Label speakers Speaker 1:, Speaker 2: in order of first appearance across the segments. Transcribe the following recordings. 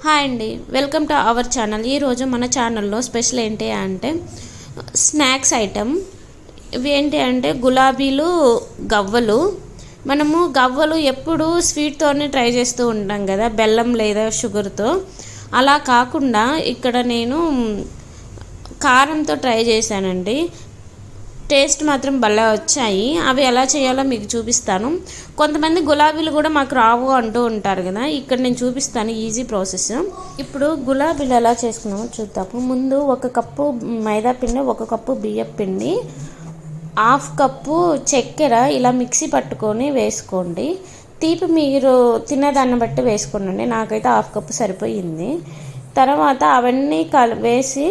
Speaker 1: Hi అండి, welcome to our channel. ఈరోజు మన ఛానల్లో స్పెషల్ ఏంటి అంటే స్నాక్స్ ఐటమ్. ఇవి ఏంటి అంటే గులాబీలు, గవ్వలు. మనము గవ్వలు ఎప్పుడు స్వీట్తోనే ట్రై చేస్తూ ఉంటాం కదా, బెల్లం లేదా షుగర్తో. అలా కాకుండా ఇక్కడ నేను కారంతో ట్రై చేశానండి. టేస్ట్ మాత్రం భలే వచ్చాయి. అవి ఎలా చేయాలో మీకు చూపిస్తాను. కొంతమంది గులాబీలు కూడా మాకు రావు అంటూ ఉంటారు కదా, ఇక్కడ నేను చూపిస్తాను ఈజీ ప్రాసెస్. ఇప్పుడు గులాబీలు ఎలా చేసుకున్నామో చూద్దాము. ముందు 1 కప్పు మైదా పిండి, 1 కప్పు బియ్యం పిండి, 1/2 కప్పు చక్కెర ఇలా మిక్సీ పట్టుకొని వేసుకోండి. తీపి మీరు తినేదాన్ని బట్టి వేసుకోండి. నాకైతే 1/2 కప్పు సరిపోయింది. తర్వాత అవన్నీ వేసి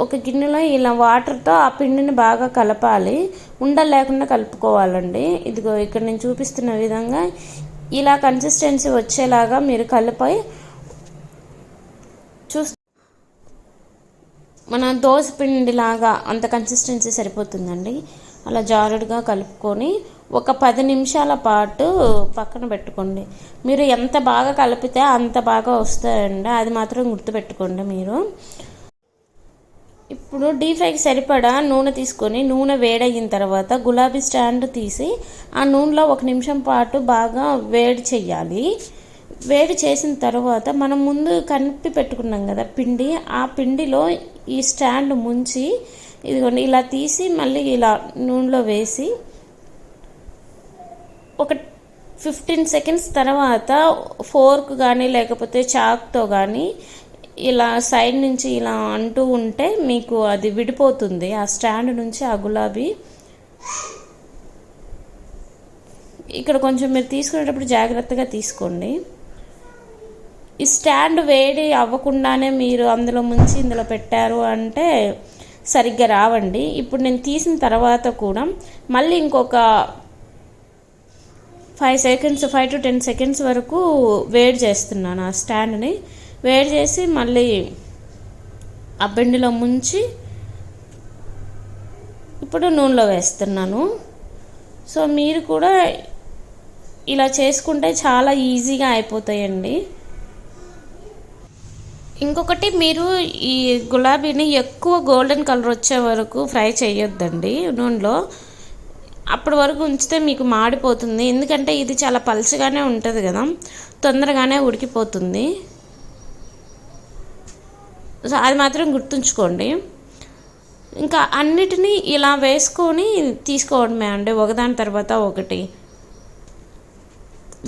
Speaker 1: ఒక గిన్నెలో ఇలా వాటర్తో ఆ పిండిని బాగా కలపాలి. ఉండలు లేకుండా కలుపుకోవాలండి. ఇదిగో ఇక్కడ నేను చూపిస్తున్న విధంగా ఇలా కన్సిస్టెన్సీ వచ్చేలాగా మీరు కలిపి మన దోశ పిండిలాగా అంత కన్సిస్టెన్సీ సరిపోతుందండి. అలా జారుడుగా కలుపుకొని ఒక 10 నిమిషాల పాటు పక్కన పెట్టుకోండి. మీరు ఎంత బాగా కలిపితే అంత బాగా వస్తాయండి, అది మాత్రం గుర్తుపెట్టుకోండి మీరు. ఇప్పుడు డీప్ ఫ్రైకి సరిపడా నూనె తీసుకొని, నూనె వేడయిన తర్వాత గులాబీ స్టాండ్ తీసి ఆ నూనెలో 1 నిమిషం పాటు బాగా వేడి చేయాలి. వేడి చేసిన తర్వాత మనం ముందు కలిపి పెట్టుకున్నాం కదా పిండి, ఆ పిండిలో ఈ స్టాండ్ ముంచి ఇదిగోండి ఇలా తీసి మళ్ళీ ఇలా నూనెలో వేసి ఒక 15 సెకండ్స్ తర్వాత ఫోర్క్ కానీ లేకపోతే చాక్తో కానీ ఇలా సైడ్ నుంచి ఇలా అంటూ ఉంటే మీకు అది విడిపోతుంది ఆ స్టాండ్ నుంచి ఆ గులాబీ. ఇక్కడ కొంచెం మీరు తీసుకునేటప్పుడు జాగ్రత్తగా తీసుకోండి. ఈ స్టాండ్ వేడి అవ్వకుండానే మీరు అందులో ముంచి ఇందులో పెట్టారు అంటే సరిగ్గా రావండి. ఇప్పుడు నేను తీసిన తర్వాత కూడా మళ్ళీ ఇంకొక 5 to 10 సెకండ్స్ వరకు వేడి చేస్తున్నాను ఆ స్టాండ్ని. వేడి చేసి మళ్ళీ ఆ పిండిలో ముంచి ఇప్పుడు నూనెలో వేస్తున్నాను. సో మీరు కూడా ఇలా చేసుకుంటే చాలా ఈజీగా అయిపోతాయండి. ఇంకొకటి, మీరు ఈ గులాబీని ఎక్కువ గోల్డెన్ కలర్ వచ్చే వరకు ఫ్రై చేయొద్దండి నూనెలో. అప్పటి వరకు ఉంచితే మీకు మాడిపోతుంది. ఎందుకంటే ఇది చాలా పలుచగానే ఉంటుంది కదా, తొందరగానే ఉడికిపోతుంది. సో అది మాత్రం గుర్తుంచుకోండి. ఇంకా అన్నిటినీ ఇలా వేసుకొని తీసుకోవడమే అండి, ఒకదాని తర్వాత ఒకటి.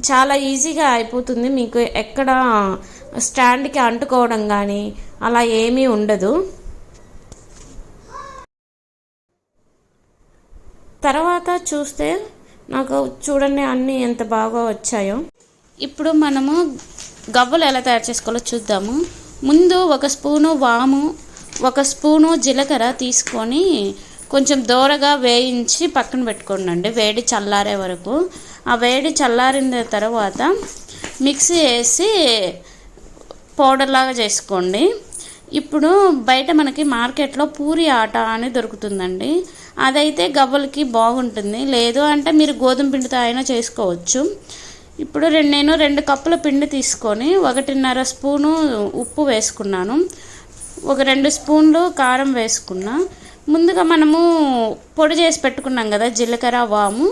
Speaker 1: చాలా ఈజీగా అయిపోతుంది. మీకు ఎక్కడ స్టాండ్కి అంటుకోవడం కానీ అలా ఏమీ ఉండదు. తర్వాత చూస్తే నాకు చూడండి అన్నీ ఎంత బాగా వచ్చాయో. ఇప్పుడు మనము గవ్వలు ఎలా తయారు చేసుకోవాలో చూద్దాము. ముందు 1 స్పూను వాము, 1 స్పూను జీలకర్ర తీసుకొని కొంచెం దోరగా వేయించి పక్కన పెట్టుకోండి, వేడి చల్లారే వరకు. ఆ వేడి చల్లారిన తర్వాత మిక్సీ వేసి పౌడర్ లాగా చేసుకోండి. ఇప్పుడు బయట మనకి మార్కెట్లో పూరి ఆట అని దొరుకుతుందండి, అదైతే గవ్వలకి బాగుంటుంది. లేదు అంటే మీరు గోధుమ పిండితో అయినా చేసుకోవచ్చు. ఇప్పుడు నేను 2 కప్పుల పిండి తీసుకొని 1.5 స్పూను ఉప్పు వేసుకున్నాను, ఒక 2 స్పూన్లు కారం వేసుకున్నా. ముందుగా మనము పొడి చేసి పెట్టుకున్నాం కదా జీలకర్ర, వాము,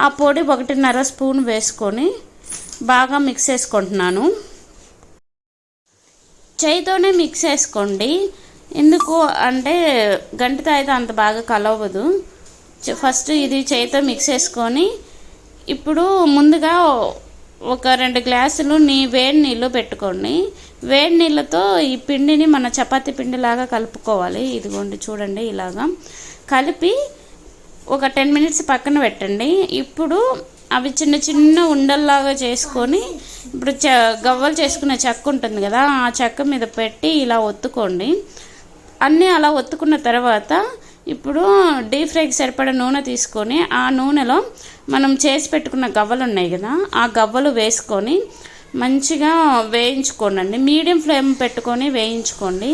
Speaker 1: ఆ పొడి 1.5 స్పూన్ వేసుకొని బాగా మిక్స్ చేసుకుంటున్నాను. చేయితోనే మిక్స్ చేసుకోండి, ఎందుకు అంటే గంటితో అయితే అంత బాగా కలవదు. ఫస్ట్ ఇది చేయితో మిక్స్ చేసుకొని ఇప్పుడు ముందుగా ఒక 2 గ్లాసులు వేడి నీళ్ళు పెట్టుకోండి. వేడి నీళ్ళతో ఈ పిండిని మన చపాతీ పిండిలాగా కలుపుకోవాలి. ఇదిగోండి చూడండి, ఇలాగా కలిపి ఒక 10 మినిట్స్ పక్కన పెట్టండి. ఇప్పుడు అవి చిన్న చిన్న ఉండల్లాగా చేసుకొని ఇప్పుడు గవ్వలు చేసుకునే చెక్క ఉంటుంది కదా, ఆ చెక్క మీద పెట్టి ఇలా ఒత్తుకోండి. అన్నీ అలా ఒత్తుకున్న తర్వాత ఇప్పుడు డీప్ ఫ్రైకి సరిపడా నూనె తీసుకొని ఆ నూనెలో మనం చేసి పెట్టుకున్న గవ్వలు ఉన్నాయి కదా, ఆ గవ్వలు వేసుకొని మంచిగా వేయించుకోండి. మీడియం ఫ్లేమ్ పెట్టుకొని వేయించుకోండి,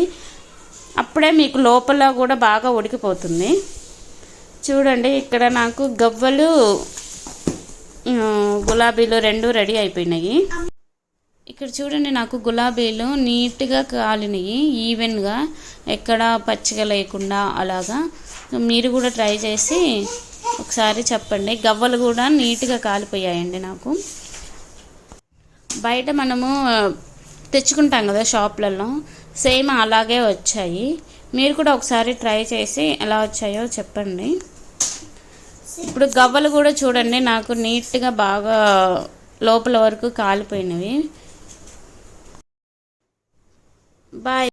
Speaker 1: అప్పుడే మీకు లోపల కూడా బాగా ఉడికిపోతుంది. చూడండి ఇక్కడ నాకు గవ్వలు గులాబీలు 2 రెడీ అయిపోయినాయి. ఇక్కడ చూడండి, నాకు గులాబీలు నీట్గా కాలినాయి, ఈవెన్గా, ఎక్కడ పచ్చిగా లేకుండా అలాగా. మీరు కూడా ట్రై చేసి ఒకసారి చెప్పండి. గవ్వలు కూడా నీట్గా కాలిపోయాయండి నాకు. బయట మనము తెచ్చుకుంటాం కదా షాప్లలో, సేమ్ అలాగే వచ్చాయి. మీరు కూడా ఒకసారి ట్రై చేసి ఎలా వచ్చాయో చెప్పండి. ఇప్పుడు గవ్వలు కూడా చూడండి, నాకు నీట్గా బాగా లోపల వరకు కాలిపోయినవి. బాయ్.